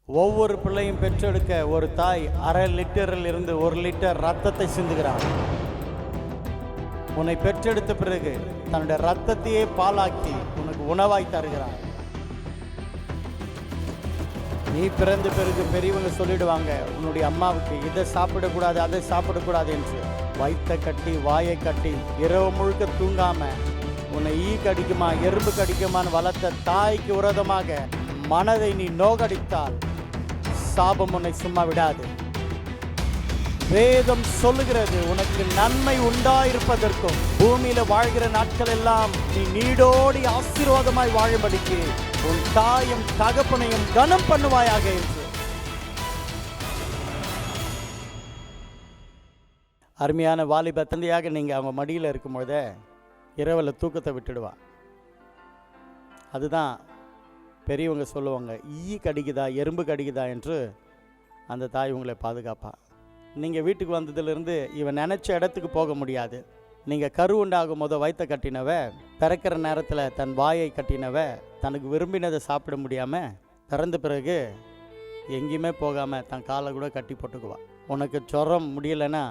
ஒவ்வொரு பிள்ளையும் பெற்றெடுக்க ஒரு தாய் 1/2 லிட்டரில் இருந்து 1 லிட்டர் ரத்தத்தை சிந்துகிறார். உன்னை பெற்றெடுத்த பிறகு தன்னுடைய ரத்தத்தையே பாலாக்கி உனக்கு உணவாய் தருகிறார். நீ பிறந்த பிறகு பெரியவங்க சொல்லிடுவாங்க, உன்னுடைய அம்மாவுக்கு இதை சாப்பிடக்கூடாது அதை சாப்பிடக்கூடாது என்று. வயிற்றை கட்டி வாயை கட்டி இரவு முழுக்க தூங்காம உன்னை ஈ கடிக்குமா எறும்பு கடிக்குமான்னு வளர்த்த தாய்க்கு விரோதமாக மனதை நீ நோகடித்தால் சாபம் உன்னை சும்மா விடாது. வேதம் சொல்லுகிறது, உனக்கு நன்மை உண்டாயிருப்பதற்கும் பூமியில வாழ்கிற நாட்கள் எல்லாம் நீ நீடோடி ஆசீர்வாதமாய் வாழும்படிக்கு உன் தாயும் தகப்பனையும் கனம் பண்ணுவாயாக என்று. அருமையான வாலிப தந்தையாக நீங்க அவங்க மடியில் இருக்கும்போதே இரவில் தூக்கத்தை விட்டுடுவா. அதுதான் பெரியவங்க சொல்லுவாங்க, ஈ கடிக்குதா எறும்பு கடிக்குதா என்று அந்த தாய் உங்களை பாதுகாப்பா. நீங்கள் வீட்டுக்கு வந்ததுலேருந்து இவன் நினச்ச இடத்துக்கு போக முடியாது. நீங்கள் கரு உண்டாகும் போது வயிற்ற கட்டினவ, பிறக்கிற நேரத்தில் தன் வாயை கட்டினவ, தனக்கு விரும்பினதை சாப்பிட முடியாமல் பிறந்த பிறகு எங்கேயுமே போகாமல் தன் காலை கூட கட்டி போட்டுக்குவா. உனக்கு ஜுரம் முடியலைன்னா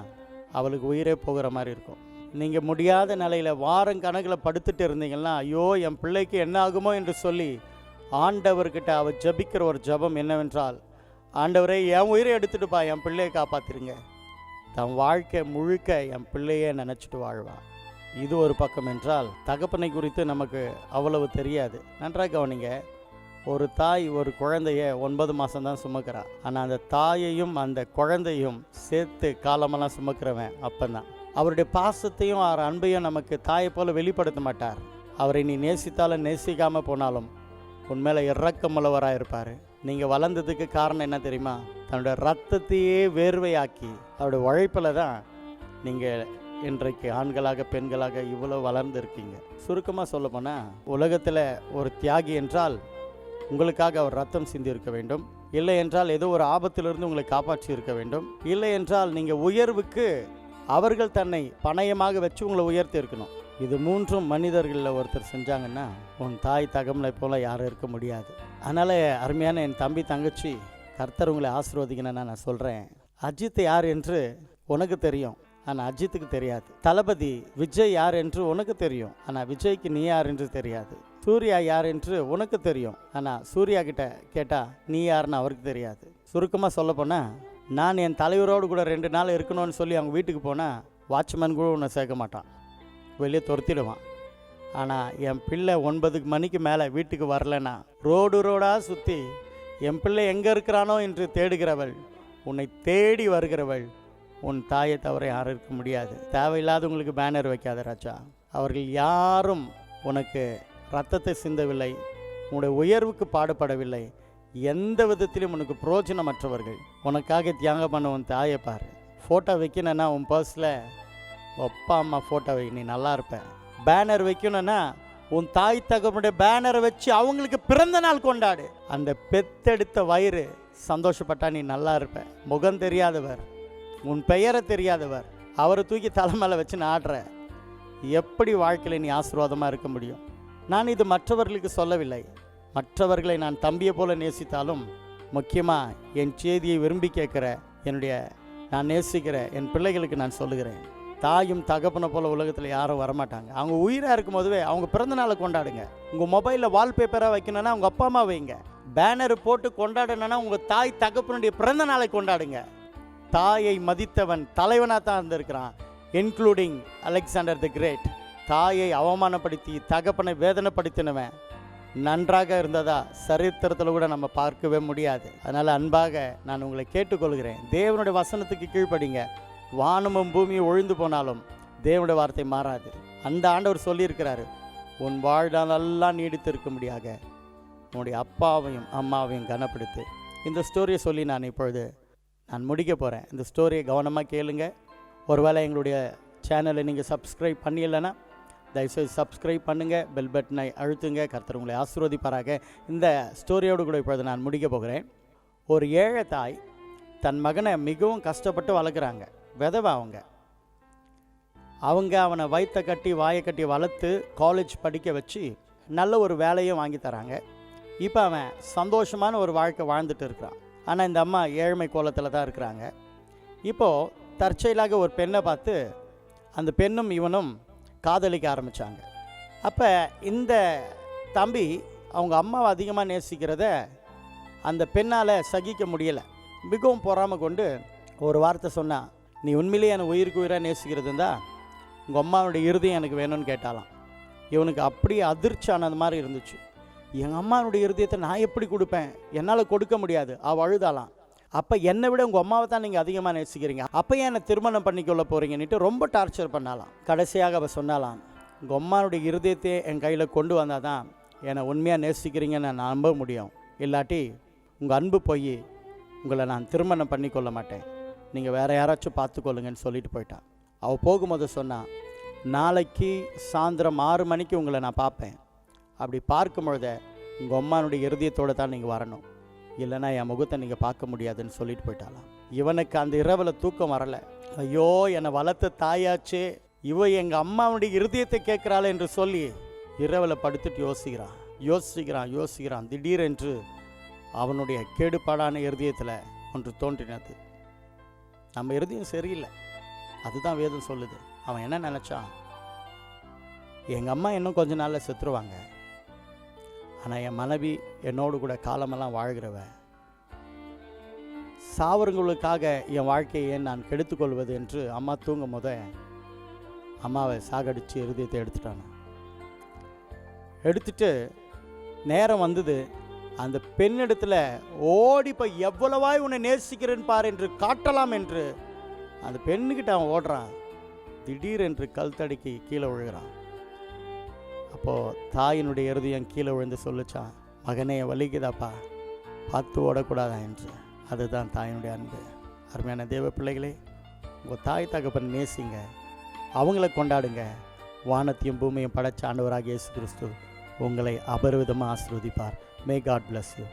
அவளுக்கு உயிரே போகிற மாதிரி இருக்கும். நீங்கள் முடியாத நிலையில் வாரம் கணக்கில் படுத்துட்டு இருந்தீங்கன்னா, ஐயோ என் பிள்ளைக்கு என்ன ஆகுமோ என்று சொல்லி ஆண்டவர்கிட்ட அவள் ஜபிக்கிற ஒரு ஜபம் என்னவென்றால், ஆண்டவரே என் உயிரை எடுத்துட்டுப்பா, என் பிள்ளையை காப்பாற்றிருங்க. தன் வாழ்க்கை முழுக்க என் பிள்ளையே நினச்சிட்டு வாழ்வான். இது ஒரு பக்கம் என்றால், தகப்பனை குறித்து நமக்கு அவ்வளவு தெரியாது. நன்றாக கவனிங்க, ஒரு தாய் ஒரு குழந்தைய 9 மாதம்தான் சுமக்கிறா. ஆனால் அந்த தாயையும் அந்த குழந்தையும் சேர்த்து காலமெல்லாம் சுமக்கிறவன் அப்பந்தான். அவருடைய பாசத்தையும் அவர் அன்பையும் நமக்கு தாயை போல வெளிப்படுத்த மாட்டார். அவரை நீ நேசித்தாலும் நேசிக்காமல் போனாலும் உண்மையில இரக்கமுள்ளவராக இருப்பார். நீங்கள் வளர்ந்ததுக்கு காரணம் என்ன தெரியுமா? தன்னுடைய ரத்தத்தையே வேர்வையாக்கி அவருடைய உழைப்பில் தான் நீங்கள் இன்றைக்கு ஆண்களாக பெண்களாக இவ்வளோ வளர்ந்து இருக்கீங்க. சுருக்கமாக சொல்ல போனால், உலகத்தில் ஒரு தியாகி என்றால் உங்களுக்காக அவர் ரத்தம் சிந்தி இருக்க வேண்டும். இல்லை என்றால் ஏதோ ஒரு ஆபத்திலிருந்து உங்களை காப்பாற்றி இருக்க வேண்டும். இல்லை என்றால் நீங்கள் உயர்வுக்கு அவர்கள் தன்னை பணயமாக வச்சு உங்களை உயர்த்தி இருக்கணும். இது மூன்றும் மனிதர்களில் ஒருத்தர் செஞ்சாங்கன்னா உன் தாய் தகவலை போல யாரும் இருக்க முடியாது. அதனால் அருமையான என் தம்பி தங்கச்சி, கர்த்தர் உங்களை ஆசீர்வதிக்கணும்னு நான் சொல்கிறேன். அஜித் யார் என்று உனக்கு தெரியும், ஆனால் அஜித்துக்கு தெரியாது. தளபதி விஜய் யார் என்று உனக்கு தெரியும், ஆனால் விஜய்க்கு நீ யார் என்று தெரியாது. சூர்யா யார் என்று உனக்கு தெரியும், ஆனால் சூர்யா கிட்ட கேட்டால் நீ யாருன்னு அவருக்கு தெரியாது. சுருக்கமாக சொல்ல போனால், நான் என் தலைவரோடு கூட 2 நாள் இருக்கணும்னு சொல்லி அவங்க வீட்டுக்கு போனால் வாட்ச்மேன் கூட உன்னை சேர்க்க மாட்டான், வெளியே துரத்திடுவான். ஆனால் என் பிள்ளை 9 மணிக்கு மேலே வீட்டுக்கு வரலன்னா ரோடாக சுற்றி என் பிள்ளை எங்கே இருக்கிறானோ என்று தேடுகிறவள், உன்னை தேடி வருகிறவள் உன் தாயை தவிர யாரும் இருக்க முடியாது. தேவையில்லாதவங்களுக்கு பேனர் வைக்காத ராஜா. அவர்கள் யாரும் உனக்கு ரத்தத்தை சிந்தவில்லை, உன்னுடைய உயர்வுக்கு பாடுபடவில்லை, எந்த விதத்திலும் உனக்கு பிரயோஜனமற்றவர்கள். உனக்காக தியாகம் பண்ண உன் தாயை பாரு. ஃபோட்டோ வைக்கணுன்னா உன் பர்ஸில் அப்பா அம்மா ஃபோட்டோ வை, நீ நல்லா இருப்ப. பேனர் வைக்கணும்னா உன் தாய் தகவனுடைய பேனரை வச்சு அவங்களுக்கு பிறந்த நாள் கொண்டாடு. அந்த பெத்தெடுத்த வயிறு சந்தோஷப்பட்டா நீ நல்லா இருப்ப. முகம் தெரியாதவர், உன் பெயரை தெரியாதவர், அவரை தூக்கி தலைமையில வச்சு நாடுற, எப்படி வாழ்க்கையில் நீ ஆசீர்வாதமாக இருக்க முடியும்? நான் இது மற்றவர்களுக்கு சொல்லவில்லை. மற்றவர்களை நான் தம்பியை போல நேசித்தாலும் முக்கியமாக என் செய்தியை விரும்பி கேட்குற நான் நேசிக்கிற என் பிள்ளைகளுக்கு நான் சொல்லுகிறேன், தாயும் தகப்பனை போல உலகத்தில் யாரும் வரமாட்டாங்க. அவங்க உயிராக இருக்கும் போதுவே அவங்க பிறந்த நாளை கொண்டாடுங்க. உங்கள் மொபைலில் வால்பேப்பராக வைக்கணும்னா உங்கள் அப்பா அம்மா வைங்க. பேனர் போட்டு கொண்டாடணும்னா உங்கள் தாய் தகப்பனுடைய பிறந்த நாளை கொண்டாடுங்க. தாயை மதித்தவன் தலைவனாக தான் இருந்திருக்கிறான், இன்க்ளூடிங் அலெக்சாண்டர் தி கிரேட். தாயை அவமானப்படுத்தி தகப்பனை வேதனைப்படுத்தினவன் நன்றாக இருந்ததா சரித்திரத்தில் கூட நம்ம பார்க்கவே முடியாது. அதனால் அன்பாக நான் உங்களை கேட்டுக்கொள்கிறேன், தேவனுடைய வசனத்துக்கு கீழ்ப்படிங்க. வானமும் பூமியும் ஒழிந்து போனாலும் தேவனுடைய வார்த்தை மாறாது. அந்த ஆண்டவர் சொல்லியிருக்கிறாரு, உன் வாழ்நாளெல்லாம் நீடித்து இருக்க முடியாக உன்னுடைய அப்பாவையும் அம்மாவையும் கனப்படுத்து. இந்த ஸ்டோரியை சொல்லி நான் முடிக்க போகிறேன். இந்த ஸ்டோரியை கவனமாக கேளுங்க. ஒருவேளை எங்களுடைய சேனலை நீங்கள் சப்ஸ்கிரைப் பண்ணிடலைன்னா தயவுசெய்து சப்ஸ்கிரைப் பண்ணுங்கள், பெல் பட்டனை அழுத்துங்க. கர்த்தர் உங்களை ஆசீர்வதிப்பாராக. இந்த ஸ்டோரியோடு கூட இப்பொழுது நான் முடிக்க போகிறேன். ஒரு ஏழை தாய் தன் மகனை மிகவும் கஷ்டப்பட்டு வளர்க்குறாங்க. விதவை அவங்க அவனை வயிற்றை கட்டி வாயை கட்டி வளர்த்து காலேஜ் படிக்க வச்சு நல்ல ஒரு வேலையும் வாங்கி தராங்க. இப்போ அவன் சந்தோஷமான ஒரு வாழ்க்கை வாழ்ந்துட்டு இருக்கிறான். ஆனால் இந்த அம்மா ஏழ்மை கோலத்தில் தான் இருக்கிறாங்க. இப்போது தற்செயலாக ஒரு பெண்ணை பார்த்து அந்த பெண்ணும் இவனும் காதலிக்க ஆரம்பித்தாங்க. அப்போ இந்த தம்பி அவங்க அம்மாவை அதிகமாக நேசிக்கிறத அந்த பெண்ணால் சகிக்க முடியலை. மிகவும் பொறாமை கொண்டு ஒரு வார்த்தை சொன்னான், நீ உண்மையிலேயே என்னை உயிருக்கு உயிராக நேசிக்கிறது இருந்தால் உங்கள் அம்மாவுடைய இருதயம் எனக்கு வேணும்னு கேட்டாலாம். இவனுக்கு அப்படியே அதிர்ச்சி ஆனது மாதிரி இருந்துச்சு. எங்கள் அம்மாவுடைய இருதயத்தை நான் எப்படி கொடுப்பேன், என்னால் கொடுக்க முடியாது. அவள் அழுதாலாம். அப்போ என்னை விட உங்கள் அம்மாவை தான் நீங்கள் அதிகமாக நேசிக்கிறீங்க, அப்போ ஏன் என்னை திருமணம் பண்ணிக்கொள்ள போகிறீங்கன்னுட்டு ரொம்ப டார்ச்சர் பண்ணாலாம். கடைசியாக அவள் சொன்னாலாம், உங்கள் அம்மாவுடைய இருதயத்தையே என் கையில் கொண்டு வந்தால் தான் என்னை உண்மையாக நேசிக்கிறீங்கன்னு நான் நம்ப முடியும். இல்லாட்டி உங்கள் அன்பு போய் உங்களை நான் திருமணம் பண்ணிக்கொள்ள மாட்டேன், நீங்கள் வேறு யாராச்சும் பார்த்துக்கொள்ளுங்கன்னு சொல்லிட்டு போயிட்டான். அவள் போகும்போது சொன்னான், நாளைக்கு சாயந்தரம் 6 மணிக்கு உங்களை நான் பார்ப்பேன். அப்படி பார்க்கும் பொழுத உங்கள் அம்மானுடைய இருதயத்தோடு தான் நீங்கள் வரணும், இல்லைனா என் முகத்தை நீங்கள் பார்க்க முடியாதுன்னு சொல்லிட்டு போயிட்டாலாம். இவனுக்கு அந்த இரவில் தூக்கம் வரலை. ஐயோ, என்னை வளர்த்த தாயாச்சே, இவ எங்கள் அம்மாவுடைய இருதயத்தை கேட்குறாள் என்று சொல்லி இரவில் படுத்துட்டு யோசிக்கிறான். திடீரென்று அவனுடைய கேடுபாடான இருதயத்தில் ஒன்று தோன்றினது. நம்ம இருதயம் சரியில்லை, அதுதான் வேதம் சொல்லுது. அவன் என்ன நினச்சான், எங்கள் அம்மா இன்னும் கொஞ்ச நாளில் செத்துருவாங்க, ஆனால் என் மனைவி என்னோடு கூட காலமெல்லாம் வாழ்கிறவ, சாவரங்களுக்காக என் வாழ்க்கையை ஏன் நான் கெடுத்துக்கொள்வது என்று அம்மா தூங்கும் போத அம்மாவை சாகடித்து இருதயத்தை எடுத்துட்டு நேரம் வந்தது. அந்த பெண்ணிடத்தில் ஓடி போய் எவ்வளவாய் உன்னை நேசிக்கிறேன்னு பார் என்று காட்டலாம் என்று அந்த பெண்ணுக்கிட்ட அவன் ஓடுறான். திடீரென்று கல் தடிக்கு கீழே விழுகிறான். அப்போது தாயினுடைய இருதயம் கீழே விழுந்து சொல்லிச்சான், மகனே வலிக்குதாப்பா, பார்த்து ஓடக்கூடாதா என்று. அதுதான் தாயினுடைய அன்பு. அருமையான தேவ பிள்ளைகளே, உங்கள் தாய் தகப்பன் நேசிங்க, அவங்கள கொண்டாடுங்க. வானத்தையும் பூமியும் படைச்ச ஆண்டவராகிய இயேசு கிறிஸ்து உங்களை அபரிவிதமாக ஆசீர்வதிப்பார். May God bless you.